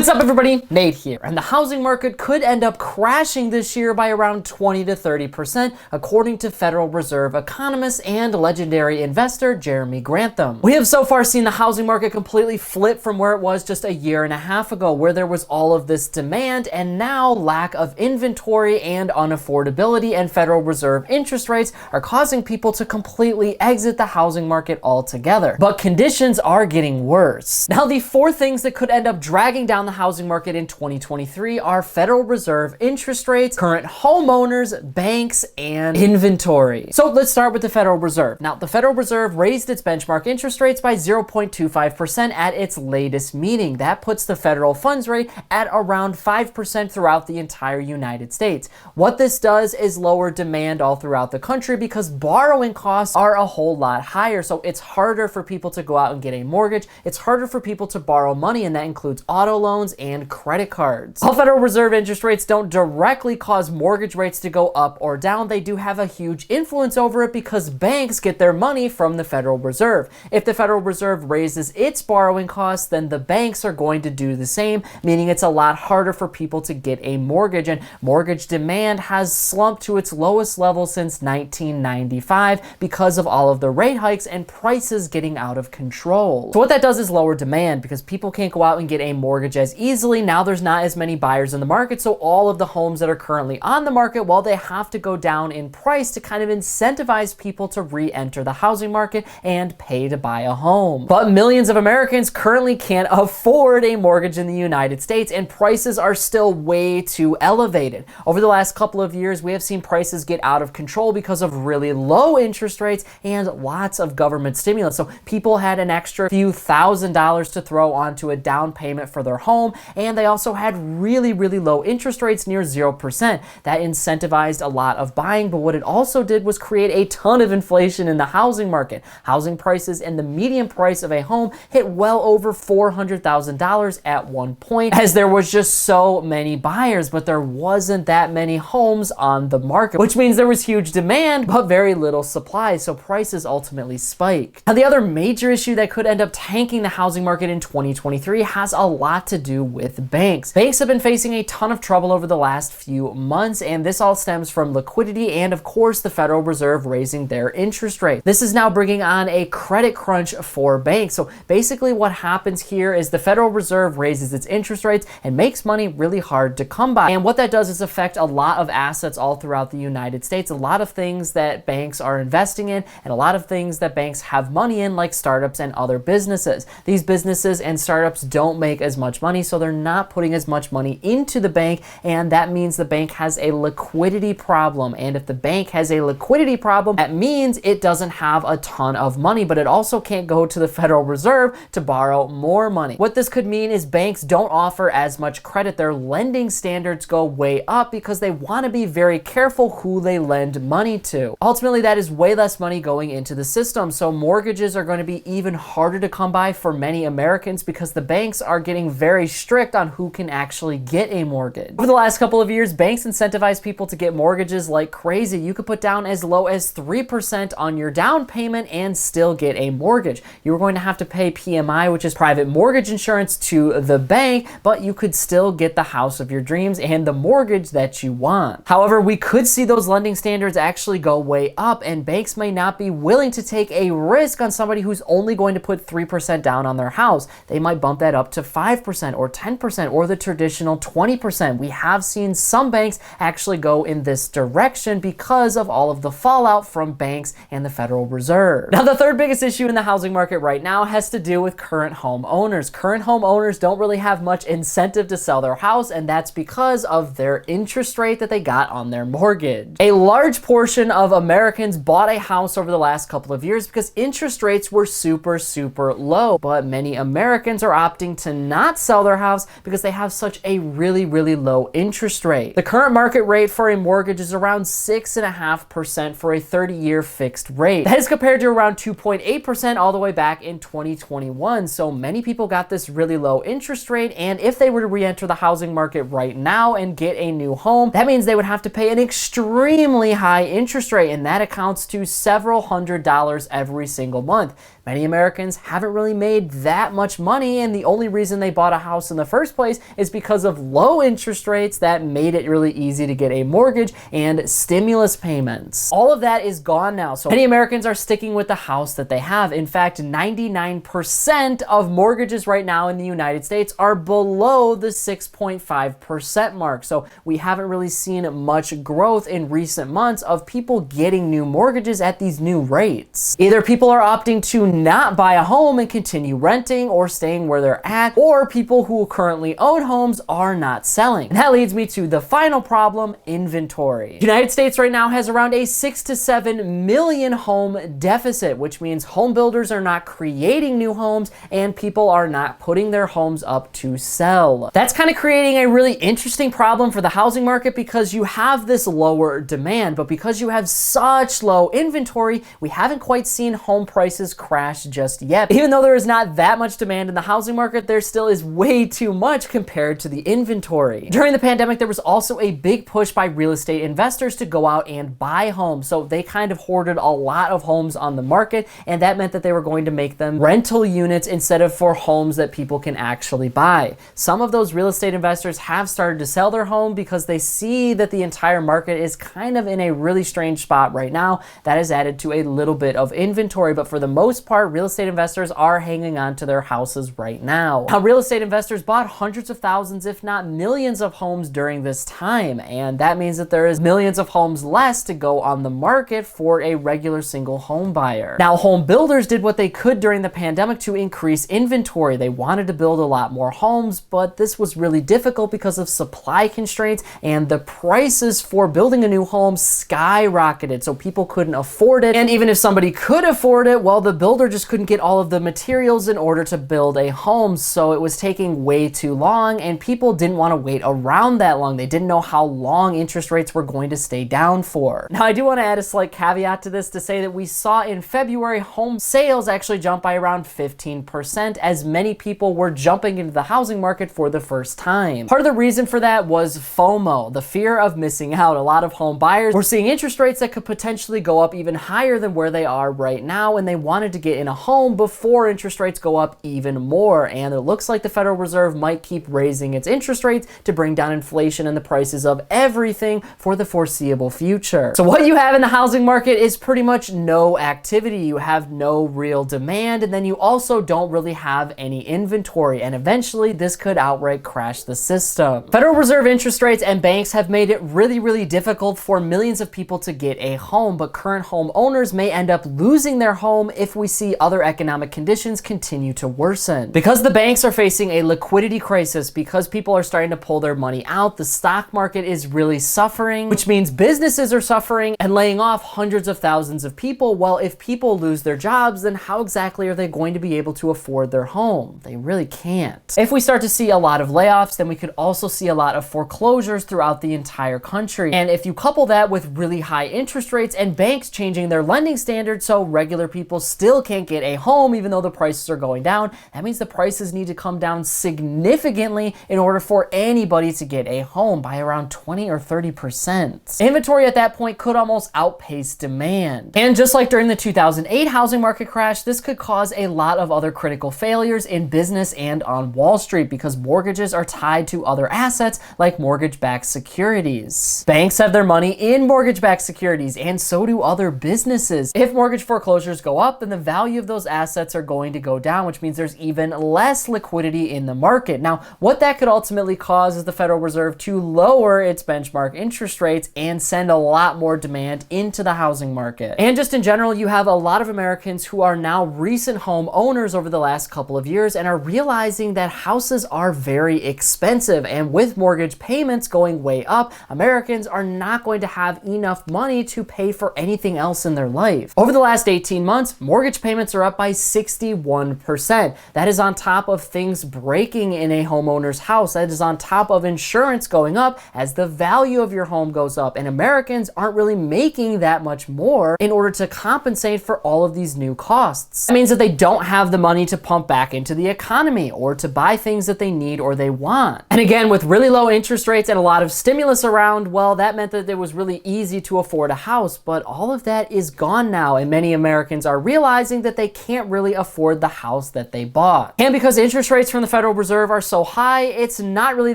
What's up everybody, Nate here, and the housing market could end up crashing this year by around 20 to 30% according to Federal Reserve economist and legendary investor Jeremy Grantham. We have so far seen the housing market completely flip from where it was just a year and a half ago, where there was all of this demand and now lack of inventory and unaffordability, and Federal Reserve interest rates are causing people to completely exit the housing market altogether. But conditions are getting worse. Now, the four things that could end up dragging down the housing market in 2023 are Federal Reserve interest rates, current homeowners, banks, and inventory. So let's start with the Federal Reserve. Now, the Federal Reserve raised its benchmark interest rates by 0.25% at its latest meeting. That puts the federal funds rate at around 5% throughout the entire United States. What this does is lower demand all throughout the country because borrowing costs are a whole lot higher. So it's harder for people to go out and get a mortgage. It's harder for people to borrow money, and that includes auto loans and credit cards. While Federal Reserve interest rates don't directly cause mortgage rates to go up or down, they do have a huge influence over it because banks get their money from the Federal Reserve. If the Federal Reserve raises its borrowing costs, then the banks are going to do the same, meaning it's a lot harder for people to get a mortgage, and mortgage demand has slumped to its lowest level since 1995 because of all of the rate hikes and prices getting out of control. So what that does is lower demand because people can't go out and get a mortgage as easily. Now there's not as many buyers in the market, so all of the homes that are currently on the market, well, they have to go down in price to kind of incentivize people to re-enter the housing market and pay to buy a home. But millions of Americans currently can't afford a mortgage in the United States, and prices are still way too elevated. Over the last couple of years, we have seen prices get out of control because of really low interest rates and lots of government stimulus. So people had an extra few $1,000s to throw onto a down payment for their home, and they also had really low interest rates near 0%. That incentivized a lot of buying, but what it also did was create a ton of inflation in the housing market. Housing prices and the median price of a home hit well over $400,000 at one point, as there was just so many buyers, but there wasn't that many homes on the market, which means there was huge demand but very little supply, so prices ultimately spiked. Now, the other major issue that could end up tanking the housing market in 2023 has a lot to do with banks. Banks have been facing a ton of trouble over the last few months, and this all stems from liquidity and, of course, the Federal Reserve raising their interest rate. This is now bringing on a credit crunch for banks. So basically what happens here is the Federal Reserve raises its interest rates and makes money really hard to come by. And what that does is affect a lot of assets all throughout the United States, a lot of things that banks are investing in, and a lot of things that banks have money in, like startups and other businesses. These businesses and startups don't make as much money, so they're not putting as much money into the bank, and that means the bank has a liquidity problem. And if the bank has a liquidity problem, that means it doesn't have a ton of money, but it also can't go to the Federal Reserve to borrow more money. What this could mean is banks don't offer as much credit. Their lending standards go way up because they want to be very careful who they lend money to. Ultimately, that is way less money going into the system, so mortgages are going to be even harder to come by for many Americans because the banks are getting very strict on who can actually get a mortgage. Over the last couple of years, banks incentivize people to get mortgages like crazy. You could put down as low as 3% on your down payment and still get a mortgage. You were going to have to pay PMI, which is private mortgage insurance, to the bank, but you could still get the house of your dreams and the mortgage that you want. However, we could see those lending standards actually go way up, and banks may not be willing to take a risk on somebody who's only going to put 3% down on their house. They might bump that up to 5% or 10% or the traditional 20%. We have seen some banks actually go in this direction because of all of the fallout from banks and the Federal Reserve. Now, the third biggest issue in the housing market right now has to do with current homeowners. Current homeowners don't really have much incentive to sell their house, and that's because of their interest rate that they got on their mortgage. A large portion of Americans bought a house over the last couple of years because interest rates were super low, but many Americans are opting to not sell their house because they have such a really low interest rate. The current market rate for a mortgage is around 6.5% for a 30-year fixed rate. That is compared to around 2.8% all the way back in 2021. So many people got this really low interest rate, and if they were to re-enter the housing market right now and get a new home, that means they would have to pay an extremely high interest rate, and that accounts to several $100s every single month. Many Americans haven't really made that much money, and the only reason they bought a house in the first place is because of low interest rates that made it really easy to get a mortgage and stimulus payments. All of that is gone now, so many Americans are sticking with the house that they have. In fact, 99% of mortgages right now in the United States are below the 6.5% mark. So we haven't really seen much growth in recent months of people getting new mortgages at these new rates. Either people are opting to not buy a home and continue renting or staying where they're at, or people who currently own homes are not selling. And that leads me to the final problem, inventory. The United States right now has around a 6 to 7 million home deficit, which means home builders are not creating new homes and people are not putting their homes up to sell. That's kind of creating a really interesting problem for the housing market because you have this lower demand, but because you have such low inventory, we haven't quite seen home prices crash just yet. Even though there is not that much demand in the housing market, there still is way too much compared to the inventory. During the pandemic, there was also a big push by real estate investors to go out and buy homes. So they kind of hoarded a lot of homes on the market, and that meant that they were going to make them rental units instead of for homes that people can actually buy. Some of those real estate investors have started to sell their home because they see that the entire market is kind of in a really strange spot right now. That has added to a little bit of inventory, but for the most part, real estate investors are hanging on to their houses right now. Now, real estate investors bought hundreds of thousands, if not millions of homes during this time, and that means that there is millions of homes less to go on the market for a regular single home buyer. Now, home builders did what they could during the pandemic to increase inventory. They wanted to build a lot more homes, but this was really difficult because of supply constraints, and the prices for building a new home skyrocketed, so people couldn't afford it. And even if somebody could afford it, well, the builder just couldn't get all of the materials in order to build a home, so it was taking way too long, and people didn't want to wait around that long. They didn't know how long interest rates were going to stay down for. Now, I do want to add a slight caveat to this to say that we saw in February home sales actually jump by around 15% as many people were jumping into the housing market for the first time. Part of the reason for that was FOMO, the fear of missing out. A lot of home buyers were seeing interest rates that could potentially go up even higher than where they are right now, and they wanted to get in a home before interest rates go up even more. And it looks like the Federal Reserve might keep raising its interest rates to bring down inflation and the prices of everything for the foreseeable future. So what you have in the housing market is pretty much no activity. You have no real demand, and then you also don't really have any inventory, and eventually this could outright crash the system. Federal Reserve interest rates and banks have made it really difficult for millions of people to get a home, but current home owners may end up losing their home if we see other economic conditions continue to worsen. Because the banks are facing a liquidity crisis, because people are starting to pull their money out, the stock market is really suffering, which means businesses are suffering and laying off hundreds of thousands of people. Well, if people lose their jobs, then how exactly are they going to be able to afford their home? They really can't. If we start to see a lot of layoffs, then we could also see a lot of foreclosures throughout the entire country. And if you couple that with really high interest rates and banks changing their lending standards so regular people still can't get a home even though the prices are going down, that means the prices need to come down significantly in order for anybody to get a home by around 20 or 30%. Inventory at that point could almost outpace demand. And just like during the 2008 housing market crash, this could cause a lot of other critical failures in business and on Wall Street because mortgages are tied to other assets like mortgage-backed securities. Banks have their money in mortgage-backed securities, and so do other businesses. If mortgage foreclosures go up, then the value of those assets are going to go down, which means there's even less liquidity in the market. Now, what that could ultimately cause is the Federal Reserve to lower its benchmark interest rates and send a lot more demand into the housing market. And just in general, you have a lot of Americans who are now recent home owners over the last couple of years and are realizing that houses are very expensive, and with mortgage payments going way up, Americans are not going to have enough money to pay for anything else in their life. Over the last 18 months, mortgage payments are up by 61%. That is on top of things breaking in a homeowner's house. That is on top of insurance going up as the value of your home goes up, and Americans aren't really making that much more in order to compensate for all of these new costs. That means that they don't have the money to pump back into the economy or to buy things that they need or they want. And again, with really low interest rates and a lot of stimulus around, well, that meant that it was really easy to afford a house, but all of that is gone now, and many Americans are realizing realizing that they can't really afford the house that they bought. And because interest rates from the Federal Reserve are so high, it's not really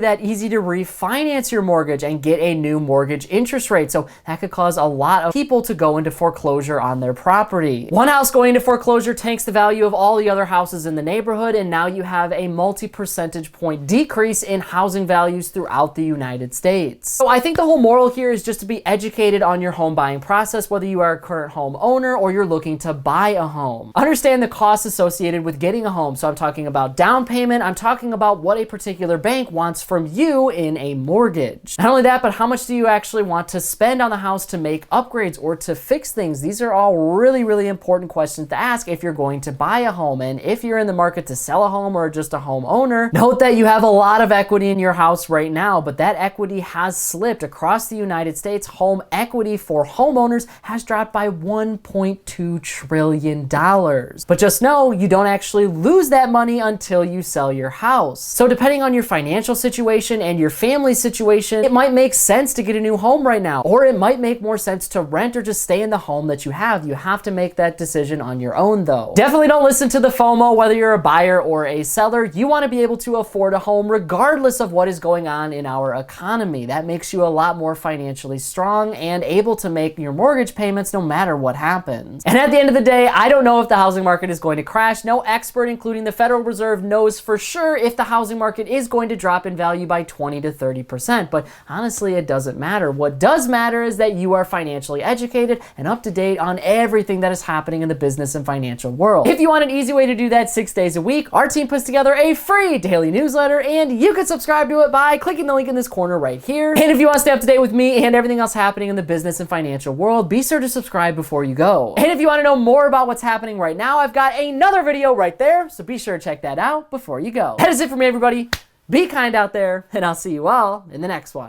that easy to refinance your mortgage and get a new mortgage interest rate. So that could cause a lot of people to go into foreclosure on their property. One house going into foreclosure tanks the value of all the other houses in the neighborhood, and now you have a multi-percentage point decrease in housing values throughout the United States. So I think the whole moral here is just to be educated on your home buying process, whether you are a current home owner or you're looking to buy a home. Understand the costs associated with getting a home. So I'm talking about down payment. I'm talking about what a particular bank wants from you in a mortgage. Not only that, but how much do you actually want to spend on the house to make upgrades or to fix things? These are all really, really important questions to ask if you're going to buy a home. And if you're in the market to sell a home or just a homeowner, note that you have a lot of equity in your house right now, but that equity has slipped across the United States. Home equity for homeowners has dropped by $1.2 trillion. But just know you don't actually lose that money until you sell your house. So depending on your financial situation and your family situation, it might make sense to get a new home right now, or it might make more sense to rent or just stay in the home that you have. You have to make that decision on your own though. Definitely don't listen to the FOMO, whether you're a buyer or a seller. You want to be able to afford a home regardless of what is going on in our economy. That makes you a lot more financially strong and able to make your mortgage payments no matter what happens. And at the end of the day, I don't know if the housing market is going to crash. No expert, including the Federal Reserve, knows for sure if the housing market is going to drop in value by 20 to 30%. But honestly, it doesn't matter. What does matter is that you are financially educated and up to date on everything that is happening in the business and financial world. If you want an easy way to do that 6 days a week, our team puts together a free daily newsletter, and you can subscribe to it by clicking the link in this corner right here. And if you want to stay up to date with me and everything else happening in the business and financial world, be sure to subscribe before you go. And if you want to know more about what's happening right now, I've got another video right there, so be sure to check that out before you go. That is it for me, everybody. Be kind out there, and I'll see you all in the next one.